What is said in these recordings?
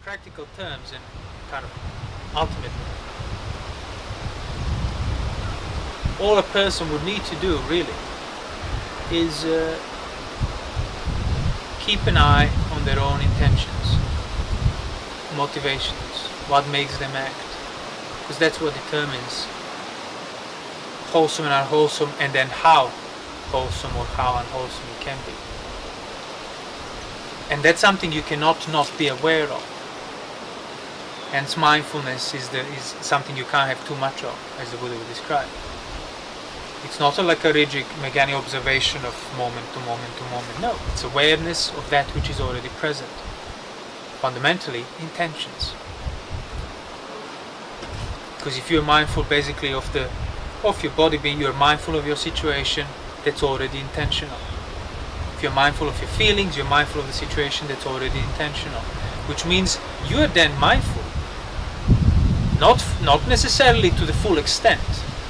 practical terms and kind of ultimately, all a person would need to do really is keep an eye on their own intentions, motivations, what makes them act, because that's what determines wholesome and unwholesome, and then how wholesome or how unwholesome it can be. And that's something you cannot not be aware of. Hence mindfulness is something you can't have too much of, as the Buddha would describe. It's not like a rigid mechanical observation of moment to moment to moment. No, it's awareness of that which is already present. Fundamentally, intentions. Because if you're mindful basically of your body being, you're mindful of your situation, that's already intentional. If you're mindful of your feelings, you're mindful of the situation, that's already intentional. Which means you are then mindful, not necessarily to the full extent.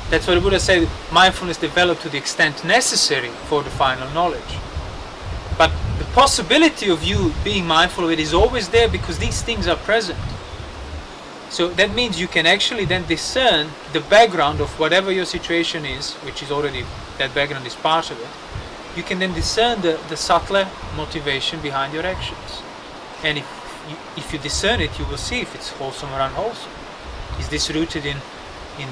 That's what the Buddha said, mindfulness developed to the extent necessary for the final knowledge. But the possibility of you being mindful of it is always there because these things are present. So that means you can actually then discern the background of whatever your situation is, which is already, that background is part of it. You can then discern the subtler motivation behind your actions. And if you discern it, you will see if it's wholesome or unwholesome. Is this rooted in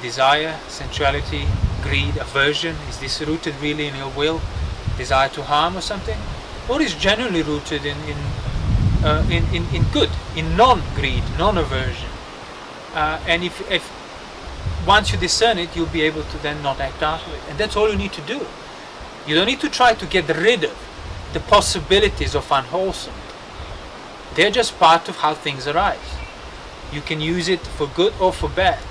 desire, sensuality, greed, aversion? Is this rooted really in ill will, desire to harm or something? Or is genuinely rooted in good, in non-greed, non-aversion? And if once you discern it, you'll be able to then not act out of it. And that's all you need to do. You don't need to try to get rid of the possibilities of unwholesome. They're just part of how things arise. You can use it for good or for bad.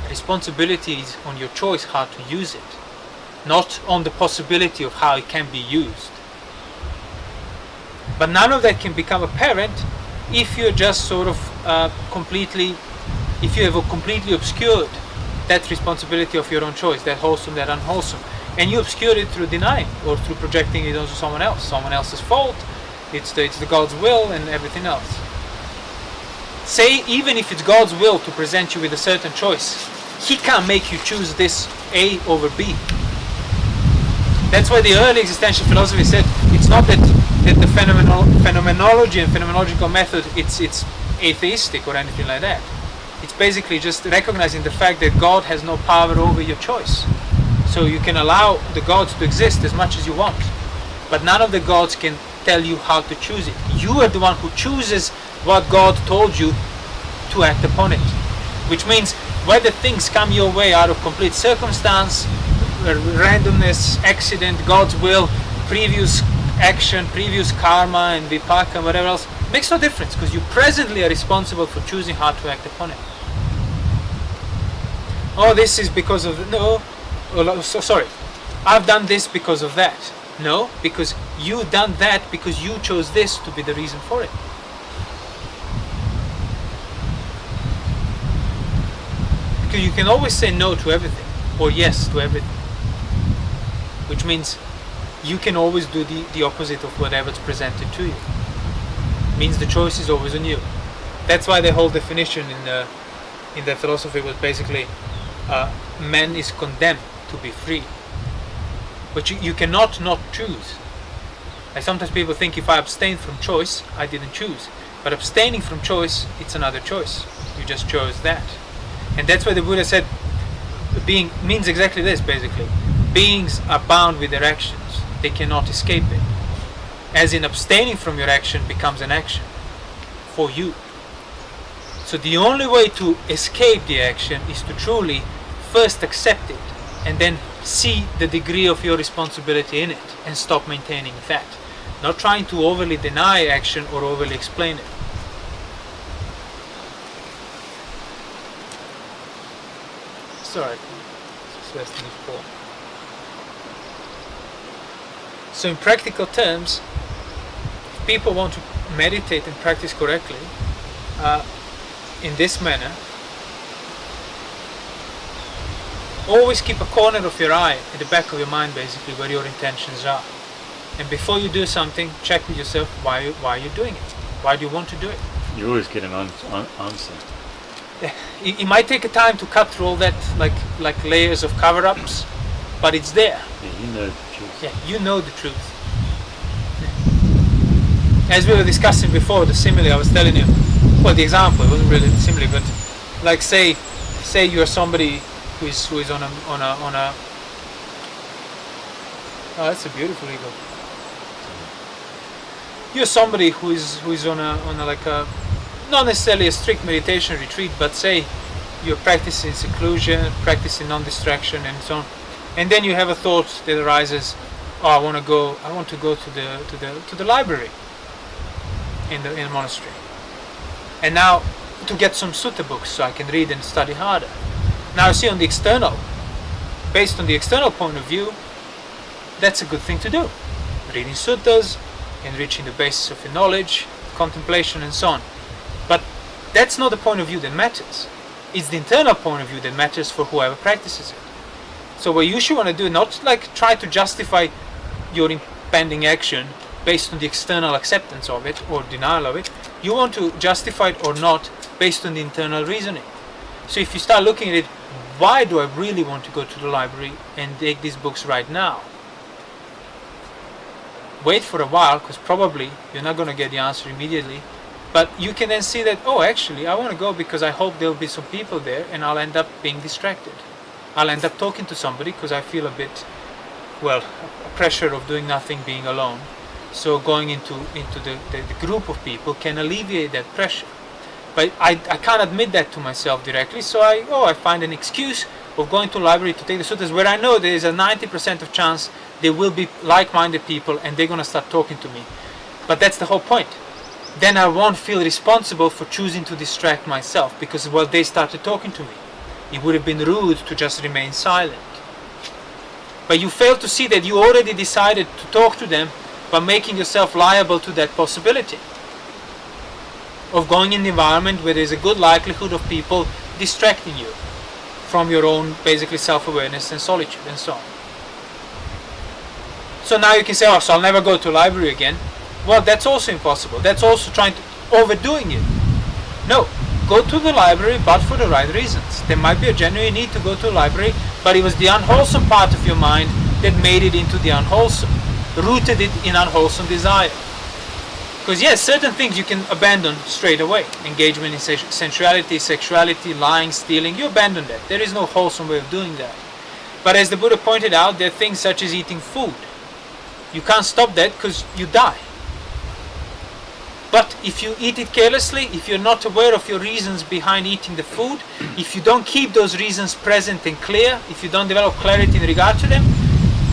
Responsibility is on your choice how to use it, not on the possibility of how it can be used. But none of that can become apparent if you're just sort of if you have completely obscured that responsibility of your own choice, that wholesome, that unwholesome, and you obscure it through denying or through projecting it onto someone else's fault. It's the God's will and everything else. Say, even if it's God's will to present you with a certain choice, He can't make you choose this A over B. That's why the early existential philosophy said it's not that the phenomenology and phenomenological method it's atheistic or anything like that. It's basically just recognizing the fact that God has no power over your choice. So you can allow the gods to exist as much as you want, but none of the gods can tell you how to choose it. You are the one who chooses what God told you to act upon it. Which means whether things come your way out of complete circumstance, randomness, accident, God's will, previous action, previous karma and vipaka and whatever else, makes no difference because you presently are responsible for choosing how to act upon it. Oh, this is because of sorry, I've done this because of that. No, because you done that because you chose this to be the reason for it. Because you can always say no to everything or yes to everything, which means you can always do the opposite of whatever's presented to you. It means the choice is always on you. That's why the whole definition in the philosophy was basically man is condemned to be free. But you cannot not choose. Like sometimes people think if I abstain from choice, I didn't choose. But abstaining from choice, it's another choice. You just chose that. And that's why the Buddha said being means exactly this basically. Beings are bound with their actions. They cannot escape it. As in abstaining from your action becomes an action for you. So the only way to escape the action is to truly first accept it and then see the degree of your responsibility in it and stop maintaining that. Not trying to overly deny action or overly explain it. Sorry, just resting this ball. So in practical terms, if people want to meditate and practice correctly in this manner, always keep a corner of your eye at the back of your mind basically where your intentions are. And before you do something, check with yourself why are you doing it? Why do you want to do it? You always get an answer. It might take a time to cut through all that, like layers of cover-ups, but it's there. Yeah, you know the truth. Yeah, you know the truth. As we were discussing before, the simile I was telling you, well, the example, it wasn't really the simile, but like say you're somebody who is on a oh, that's a beautiful eagle. You're somebody who is on a like a, not necessarily a strict meditation retreat, but say you're practicing seclusion, practicing non-distraction, and so on. And then you have a thought that arises, oh, I want to go to the library in the monastery, and now to get some sutta books so I can read and study harder. Now see, on the external, based on the external point of view, that's a good thing to do. Reading suttas, enriching the basis of your knowledge, contemplation, and so on. But that's not the point of view that matters. It's the internal point of view that matters for whoever practices it. So what you should want to do, not like try to justify your impending action based on the external acceptance of it or denial of it. You want to justify it or not based on the internal reasoning. So if you start looking at it, why do I really want to go to the library and take these books right now? Wait for a while, because probably you're not going to get the answer immediately. But you can then see that, oh, actually, I want to go because I hope there'll be some people there and I'll end up being distracted. I'll end up talking to somebody because I feel a bit, well, a pressure of doing nothing, being alone. So going into the group of people can alleviate that pressure. But I can't admit that to myself directly, so I find an excuse of going to the library to take the suttas where I know there is a 90% of chance there will be like-minded people and they're going to start talking to me. But that's the whole point. Then I won't feel responsible for choosing to distract myself because, well, they started talking to me. It would have been rude to just remain silent. But you fail to see that you already decided to talk to them by making yourself liable to that possibility of going in the environment where there's a good likelihood of people distracting you from your own basically self-awareness and solitude and so on. So now you can say, oh, so I'll never go to a library again. Well, that's also impossible. That's also overdoing it. No, go to the library, but for the right reasons. There might be a genuine need to go to a library, but it was the unwholesome part of your mind that made it into the unwholesome, rooted it in unwholesome desire. Because yes, certain things you can abandon straight away. Engagement in sensuality, sexuality, lying, stealing, you abandon that. There is no wholesome way of doing that. But as the Buddha pointed out, there are things such as eating food. You can't stop that because you die. But if you eat it carelessly, if you're not aware of your reasons behind eating the food, if you don't keep those reasons present and clear, if you don't develop clarity in regard to them,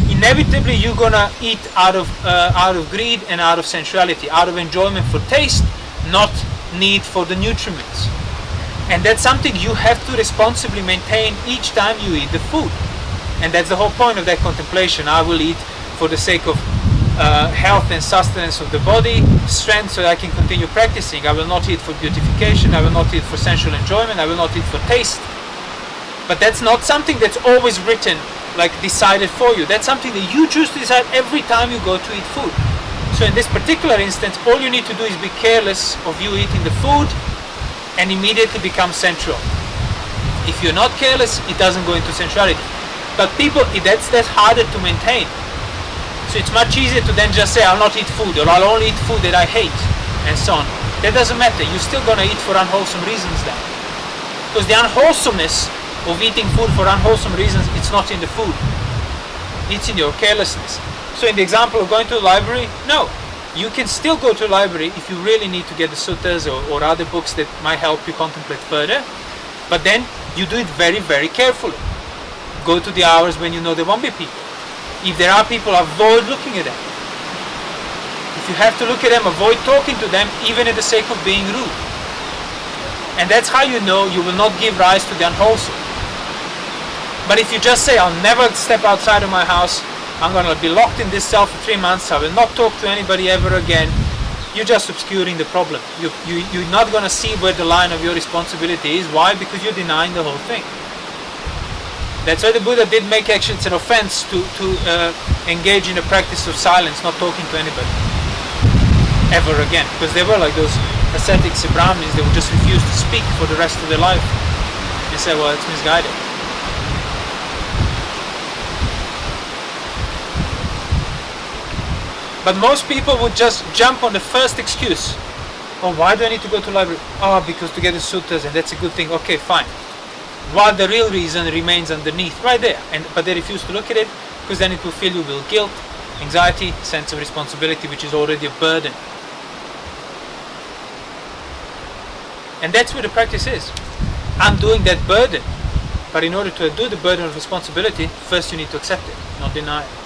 inevitably you're gonna eat out of greed and out of sensuality, out of enjoyment for taste, not need for the nutriments. And that's something you have to responsibly maintain each time you eat the food. And that's the whole point of that contemplation. I will eat for the sake of health and sustenance of the body, strength so that I can continue practicing. I will not eat for beautification, I will not eat for sensual enjoyment, I will not eat for taste. But that's not something that's always written, like decided for you. That's something that you choose to decide every time you go to eat food. So in this particular instance, all you need to do is be careless of you eating the food and immediately become sensual. If you're not careless, it doesn't go into sensuality. But people, that's harder to maintain. So it's much easier to then just say, I'll not eat food, or I'll only eat food that I hate, and so on. That doesn't matter. You're still going to eat for unwholesome reasons then. Because the unwholesomeness of eating food for unwholesome reasons, it's not in the food. It's in your carelessness. So in the example of going to the library, no. You can still go to the library if you really need to get the suttas or other books that might help you contemplate further. But then you do it very, very carefully. Go to the hours when you know there won't be people. If there are people, avoid looking at them. If you have to look at them, avoid talking to them, even at the sake of being rude. And that's how you know you will not give rise to the unwholesome. But if you just say, I'll never step outside of my house, I'm going to be locked in this cell for 3 months, I will not talk to anybody ever again, you're just obscuring the problem. You're not going to see where the line of your responsibility is. Why? Because you're denying the whole thing. That's why the Buddha did make actually it's an offense to engage in a practice of silence, not talking to anybody ever again, because there were like those ascetics, the Brahmins, they would just refuse to speak for the rest of their life and say, well, it's misguided. But most people would just jump on the first excuse. Oh, why do I need to go to library? Oh, because to get the suttas, and that's a good thing. Okay, fine. While the real reason remains underneath, right there. But they refuse to look at it, because then it will fill you with guilt, anxiety, sense of responsibility, which is already a burden. And that's where the practice is. Undoing that burden. But in order to undo the burden of responsibility, first you need to accept it, not deny it.